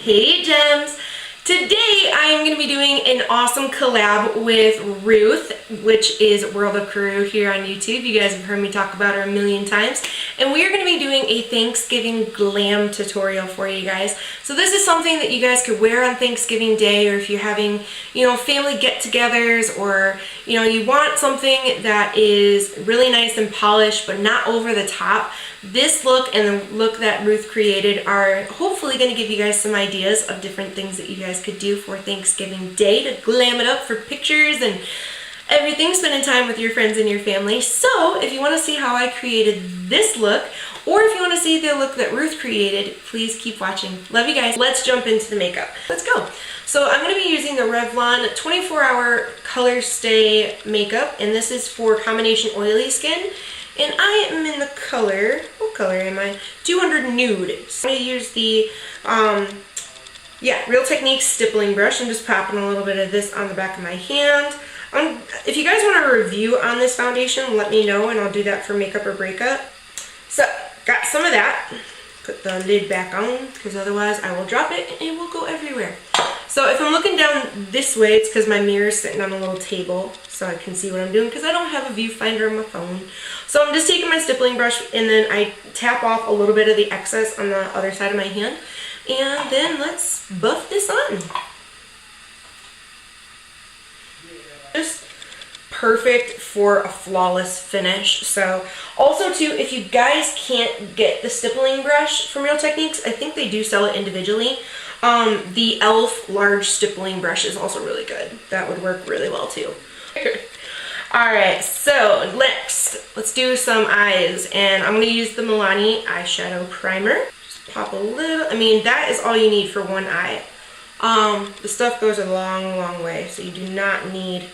Hey gems! Today I am going to be doing an awesome collab with Ruth, which is WorldofKaroo here on YouTube. You guys have heard me talk about her a million times. And we are going to be doing a Thanksgiving glam tutorial for you guys. So this is something that you guys could wear on Thanksgiving Day, or if you're having, family get-togethers, or, you want something that is really nice and polished but not over the top. This look and the look that Ruth created are hopefully going to give you guys some ideas of different things that you guys could do for Thanksgiving Day to glam it up for pictures and everything, spending time with your friends and your family. So if you want to see how I created this look, or if you want to see the look that Ruth created, please keep watching. Love you guys. Let's jump into the makeup. Let's go. So I'm going to be using the Revlon 24-hour Color Stay makeup, and this is for combination oily skin. And I am in the color, what color am I? 200 Nude. So I'm going to use the, Real Techniques stippling brush. I'm just popping a little bit of this on the back of my hand. If you guys want a review on this foundation, let me know and I'll do that for Makeup or Breakup. So, got some of that. Put the lid back on because otherwise I will drop it and it will go everywhere. So if I'm looking down this way, it's because my mirror is sitting on a little table so I can see what I'm doing because I don't have a viewfinder on my phone. So I'm just taking my stippling brush and then I tap off a little bit of the excess on the other side of my hand. And then let's buff this on. Just perfect for a flawless finish. So also too, if you guys can't get the stippling brush from Real Techniques, I think they do sell it individually. The e.l.f. large stippling brush is also really good. That would work really well too. Alright, so next, let's do some eyes. And I'm going to use the Milani eyeshadow primer. Just pop a little, that is all you need for one eye. The stuff goes a long, long way, so you do not need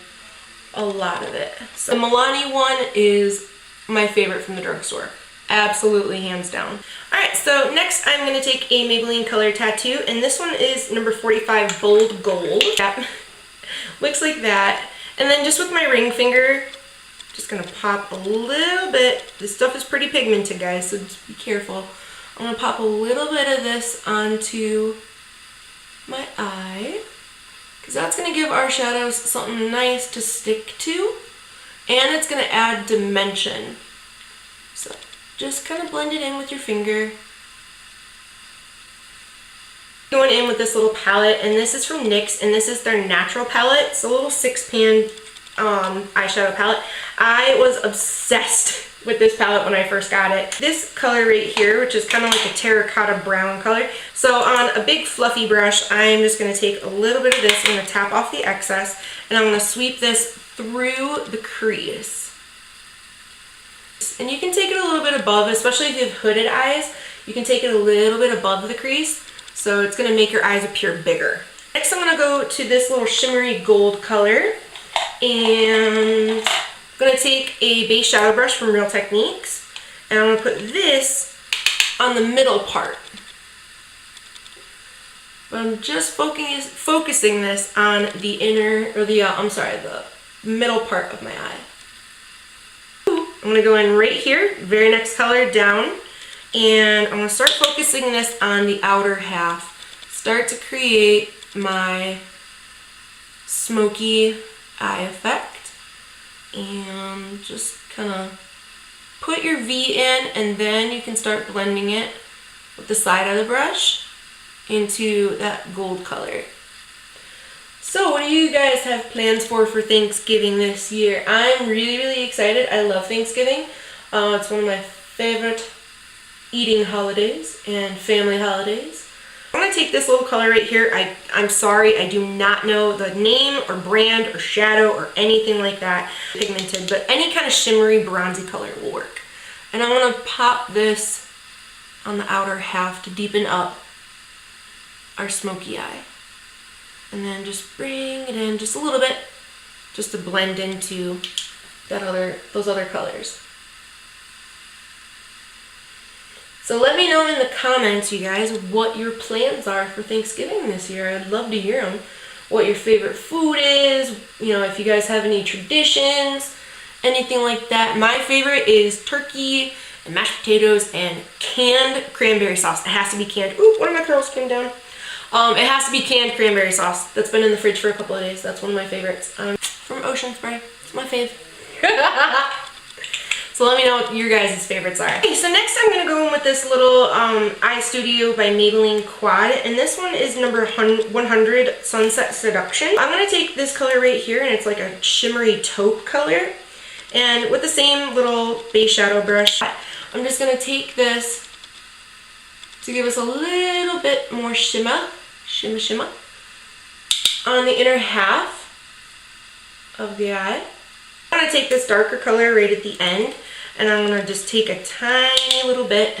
a lot of it. So the Milani one is my favorite from the drugstore. Absolutely, hands down. Alright, so next I'm going to take a Maybelline Color Tattoo, and this one is number 45 Bold Gold. Yep. Looks like that. And then just with my ring finger, just going to pop a little bit. This stuff is pretty pigmented, guys, so just be careful. I'm going to pop a little bit of this onto my eye, because that's going to give our shadows something nice to stick to, and it's going to add dimension. So just kind of blend it in with your finger. Going in with this little palette, and this is from NYX, and this is their natural palette. It's a little 6-pan eyeshadow palette. I was obsessed with this palette when I first got it. This color right here, which is kind of like a terracotta brown color. So on a big fluffy brush, I'm just going to take a little bit of this. I'm going to tap off the excess, and I'm going to sweep this through the crease. And you can take it a little bit above, especially if you have hooded eyes. You can take it a little bit above the crease, so it's going to make your eyes appear bigger. Next, I'm going to go to this little shimmery gold color, and I'm going to take a base shadow brush from Real Techniques, and I'm going to put this on the middle part. But I'm just focusing this on the inner, or the middle part of my eye. I'm going to go in right here, very next color down, and I'm going to start focusing this on the outer half. Start to create my smoky eye effect, and just kind of put your V in, and then you can start blending it with the side of the brush into that gold color. So what do you guys have plans for Thanksgiving this year? I'm really, really excited. I love Thanksgiving. It's one of my favorite eating holidays and family holidays. I'm going to take this little color right here. I'm sorry, I do not know the name or brand or shadow or anything like that. Pigmented, but any kind of shimmery bronzy color will work. And I'm going to pop this on the outer half to deepen up our smoky eye. And then just bring it in just a little bit, just to blend into those other colors. So let me know in the comments, you guys, what your plans are for Thanksgiving this year. I'd love to hear them. What your favorite food is, if you guys have any traditions, anything like that. My favorite is turkey and mashed potatoes and canned cranberry sauce. It has to be canned. Ooh, one of my curls came down. It has to be canned cranberry sauce. That's been in the fridge for a couple of days. That's one of my favorites. From Ocean Spray. It's my fave. So let me know what your guys' favorites are. Okay, so next I'm going to go in with this little Eye Studio by Maybelline Quad. And this one is number 100 Sunset Seduction. I'm going to take this color right here, and it's like a shimmery taupe color. And with the same little base shadow brush, I'm just going to take this to give us a little bit more shimmer on the inner half of the eye. I'm going to take this darker color right at the end, and I'm going to just take a tiny little bit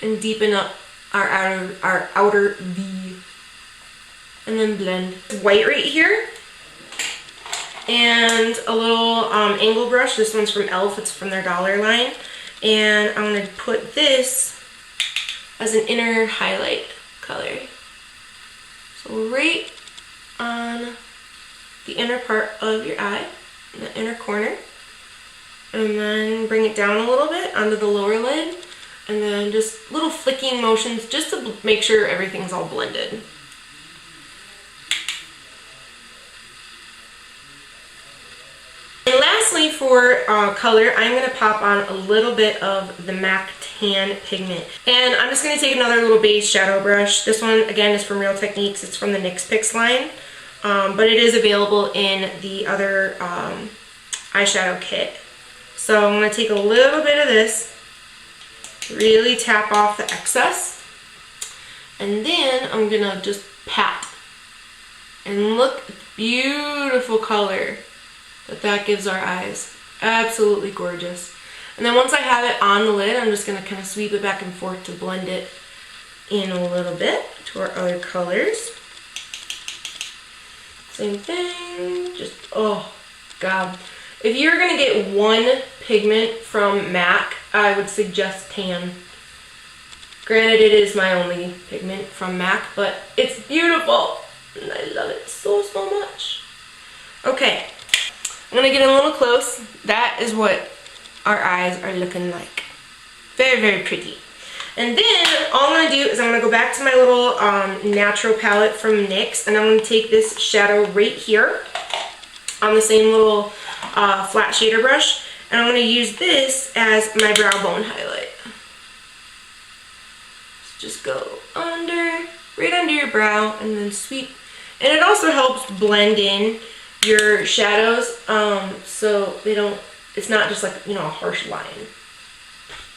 and deepen up our outer V, and then blend. White right here, and a little angle brush. This one's from e.l.f. It's from their dollar line, and I'm going to put this as an inner highlight color. So right on the inner part of your eye, in the inner corner, and then bring it down a little bit onto the lower lid, and then just little flicking motions just to make sure everything's all blended. And lastly, for color, I'm going to pop on a little bit of the MAC Tan pigment, and I'm just going to take another little base shadow brush. This one again is from Real Techniques. It's from the NYX Picks line. But it is available in the other eyeshadow kit. So I'm going to take a little bit of this, really tap off the excess, and then I'm going to just pat. And look at the beautiful color that gives our eyes. Absolutely gorgeous. And then once I have it on the lid, I'm just going to kind of sweep it back and forth to blend it in a little bit to our other colors. Same thing, just, oh god. If you're gonna get one pigment from MAC, I would suggest Tan. Granted, it is my only pigment from MAC, but it's beautiful. And I love it so, so much. Okay, I'm gonna get a little close. That is what our eyes are looking like. Very, very pretty. And then all I'm going to do is I'm going to go back to my little natural palette from NYX, and I'm going to take this shadow right here on the same little flat shader brush, and I'm going to use this as my brow bone highlight. Just go right under your brow, and then sweep. And it also helps blend in your shadows, so they don't, it's not just like, you know, a harsh line.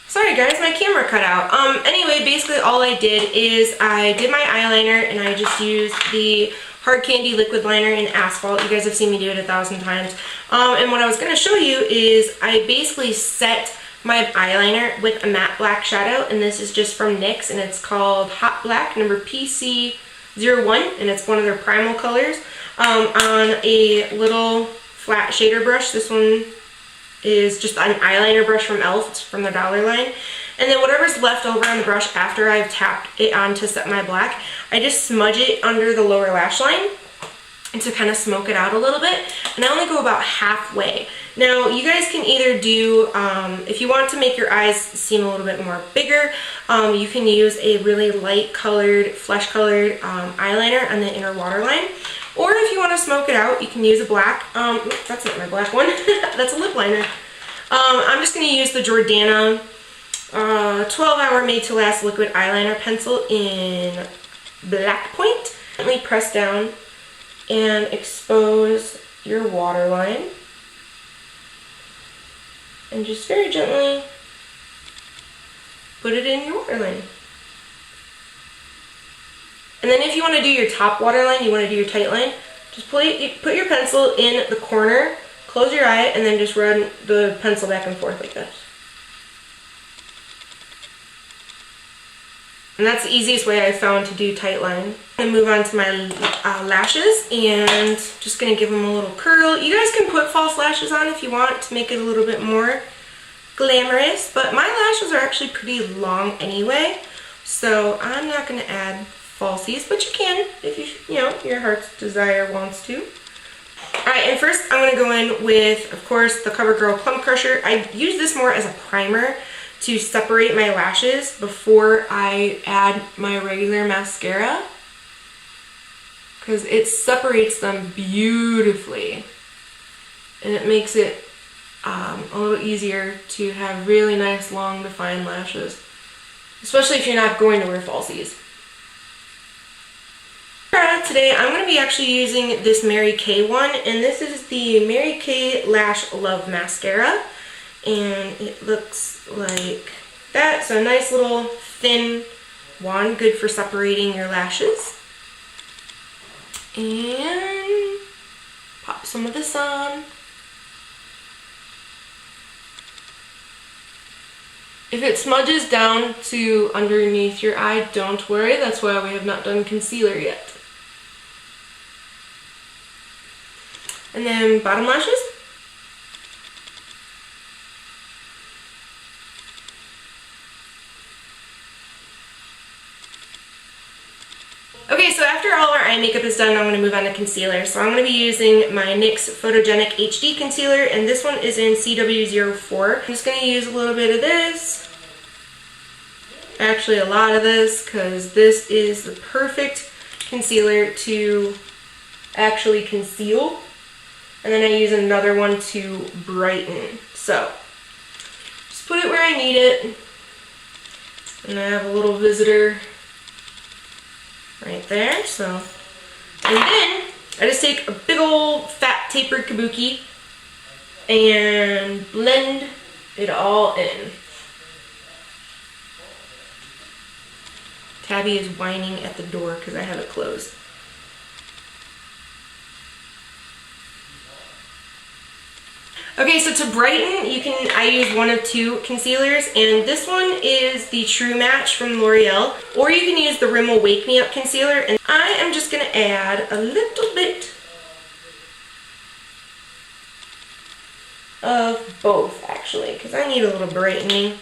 Sorry guys, my camera cut out. Anyway, basically all I did is I did my eyeliner, and I just used the Hard Candy liquid liner in Asphalt. You guys have seen me do it 1,000 times. And what I was going to show you is I basically set my eyeliner with a matte black shadow, and this is just from NYX, and it's called Hot Black, number PC01, and it's one of their primal colors, on a little flat shader brush. This one is just an eyeliner brush from e.l.f. It's from the dollar line. And then whatever's left over on the brush after I've tapped it on to set my black, I just smudge it under the lower lash line and to kind of smoke it out a little bit. And I only go about halfway. Now you guys can either do, if you want to make your eyes seem a little bit more bigger, you can use a really light colored, flesh colored eyeliner on the inner waterline. Or if you want to smoke it out, you can use a black, oops, that's not my black one, that's a lip liner. I'm just going to use the Jordana 12-hour Made to Last liquid eyeliner pencil in Black Point. Gently press down and expose your waterline. And just very gently put it in your waterline. And then if you want to do your top waterline, you want to do your tight line, just put your pencil in the corner, close your eye, and then just run the pencil back and forth like this. And that's the easiest way I've found to do tight line. I'm going to move on to my lashes, and just going to give them a little curl. You guys can put false lashes on if you want to make it a little bit more glamorous, but my lashes are actually pretty long anyway, so I'm not going to add falsies, but you can if you know, your heart's desire wants to. Alright, and first I'm going to go in with, of course, the CoverGirl Plum Crusher. I use this more as a primer to separate my lashes before I add my regular mascara, because it separates them beautifully and it makes it a little easier to have really nice long defined lashes, especially if you're not going to wear falsies. Today I'm going to be actually using this Mary Kay one, and this is the Mary Kay Lash Love Mascara, and it looks like that. So a nice little thin wand, good for separating your lashes. And pop some of this on. If it smudges down to underneath your eye, don't worry, that's why we have not done concealer yet. And then bottom lashes. Okay, so after all our eye makeup is done, I'm going to move on to concealer. So I'm going to be using my NYX Photogenic HD Concealer, and this one is in CW04. I'm just going to use a little bit of this. Actually, a lot of this, because this is the perfect concealer to actually conceal. And then I use another one to brighten. So, just put it where I need it. And I have a little visitor right there, so. And then, I just take a big old fat tapered Kabuki and blend it all in. Tabby is whining at the door because I have it closed. Okay, so to brighten, I use one of two concealers, and this one is the True Match from L'Oreal, or you can use the Rimmel Wake Me Up concealer, and I am just going to add a little bit of both, actually, because I need a little brightening.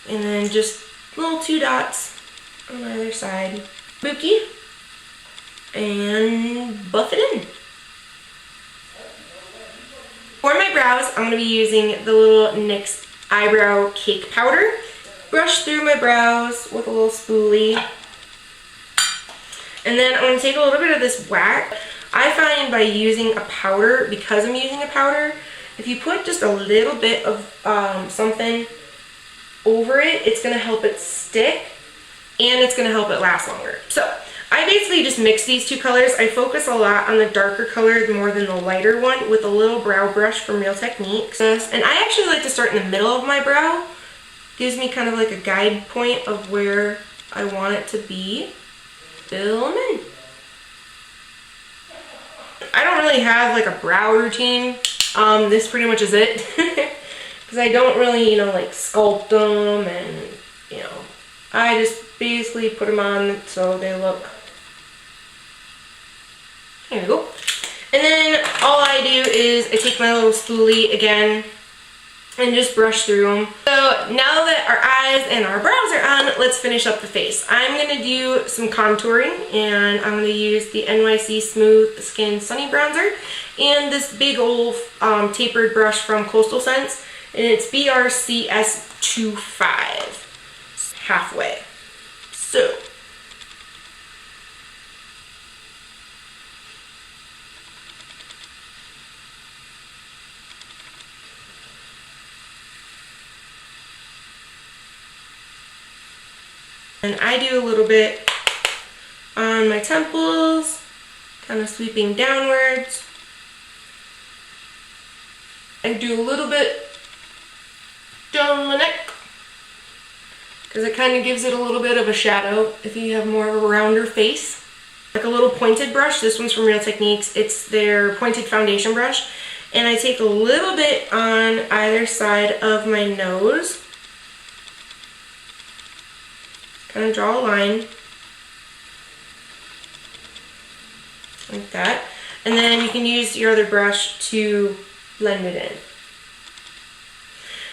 And then just little 2 dots on either side. Kabuki, and buff it in. For my brows, I'm going to be using the little NYX Eyebrow Cake Powder. Brush through my brows with a little spoolie. And then I'm going to take a little bit of this wax. I find by using a powder, because I'm using a powder, if you put just a little bit of something over it, it's going to help it stick, and it's going to help it last longer. So I basically just mix these two colors. I focus a lot on the darker color more than the lighter one with a little brow brush from Real Techniques. And I actually like to start in the middle of my brow. Gives me kind of like a guide point of where I want it to be. Fill them in. I don't really have like a brow routine. This pretty much is it. Because I don't really, like sculpt them, and, I just basically put them on so they look. There we go. And then all I do is I take my little spoolie again and just brush through them. So now that our eyes and our brows are on, let's finish up the face. I'm going to do some contouring, and I'm going to use the NYC Smooth Skin Sunny Bronzer and this big old tapered brush from Coastal Scents, and it's BRCS25. Halfway. So. And I do a little bit on my temples, kind of sweeping downwards. And do a little bit down my neck, because it kind of gives it a little bit of a shadow if you have more of a rounder face. Like a little pointed brush. This one's from Real Techniques. It's their pointed foundation brush. And I take a little bit on either side of my nose. Kind of draw a line like that, and then you can use your other brush to blend it in.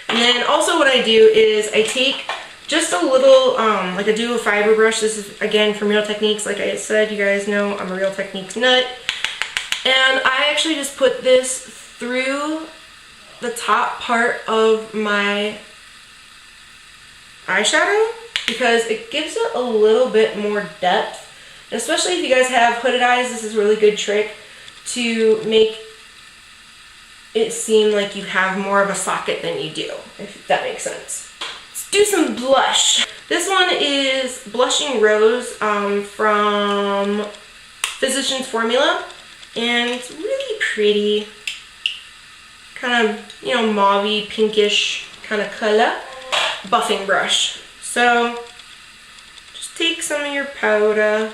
And then also what I do is I take just a little, like a duo fiber brush. This is again from Real Techniques. Like I said, you guys know I'm a Real Techniques nut, and I actually just put this through the top part of my eyeshadow because it gives it a little bit more depth. And especially if you guys have hooded eyes, this is a really good trick to make it seem like you have more of a socket than you do, if that makes sense. Let's do some blush. This one is Blushing Rose from Physicians Formula, and it's really pretty, kind of, you know, mauve-y, pinkish kind of color. Buffing brush. So just take some of your powder,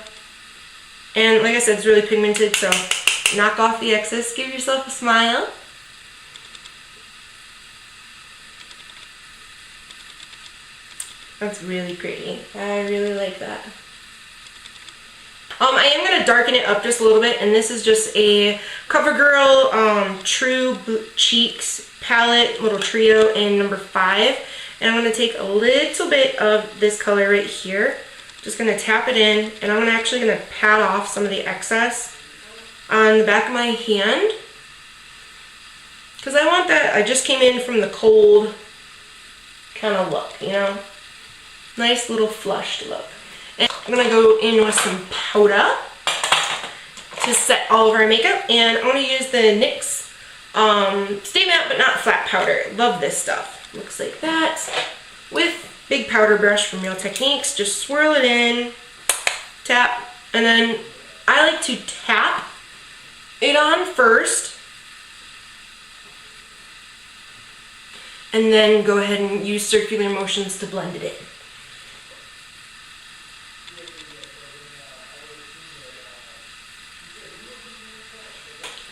and like I said, it's really pigmented, so knock off the excess, give yourself a smile. That's really pretty. I really like that. I am going to darken it up just a little bit, and this is just a CoverGirl True Cheeks palette, little trio in number 5. And I'm going to take a little bit of this color right here. Just going to tap it in, and I'm actually going to pat off some of the excess on the back of my hand. Because I want that, I just came in from the cold kind of look, you know? Nice little flushed look. And I'm going to go in with some powder to set all of our makeup. And I'm going to use the NYX Stay Matte But Not Flat powder. Love this stuff. Looks like that. With big powder brush from Real Techniques. Just swirl it in, tap, and then I like to tap it on first. And then go ahead and use circular motions to blend it in.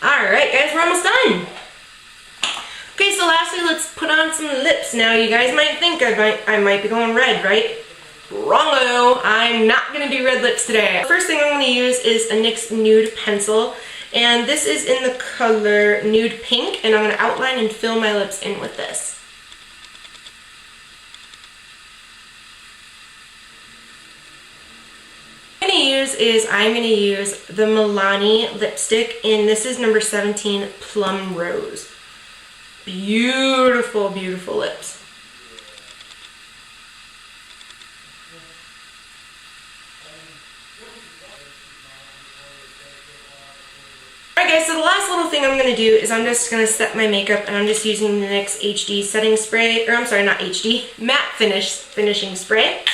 Alright guys, we're almost done. Okay, so lastly, let's put on some lips. Now, you guys might think I might be going red, right? Wrong-o, I'm not going to do red lips today. The first thing I'm going to use is a NYX Nude Pencil. And this is in the color Nude Pink, and I'm going to outline and fill my lips in with this. I'm going to use the Milani lipstick, and this is number 17, Plum Rose. Beautiful, beautiful lips. Alright guys, so the last little thing I'm going to do is I'm just going to set my makeup, and I'm just using the NYX HD setting spray, or I'm sorry, not HD, matte finishing spray.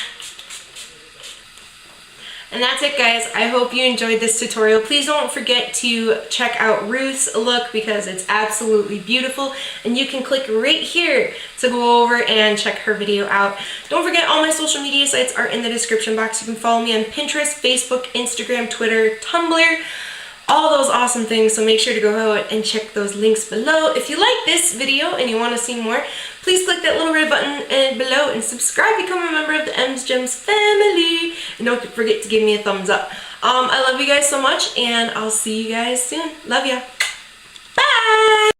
And that's it guys. I hope you enjoyed this tutorial. Please don't forget to check out Ruth's look because it's absolutely beautiful. And you can click right here to go over and check her video out. Don't forget all my social media sites are in the description box. You can follow me on Pinterest, Facebook, Instagram, Twitter, Tumblr, all those awesome things. So make sure to go out and check those links below. If you like this video and you want to see more, please click that little red button below and subscribe, become a member of the M's Gems family. And don't forget to give me a thumbs up. I love you guys so much, and I'll see you guys soon. Love ya. Bye!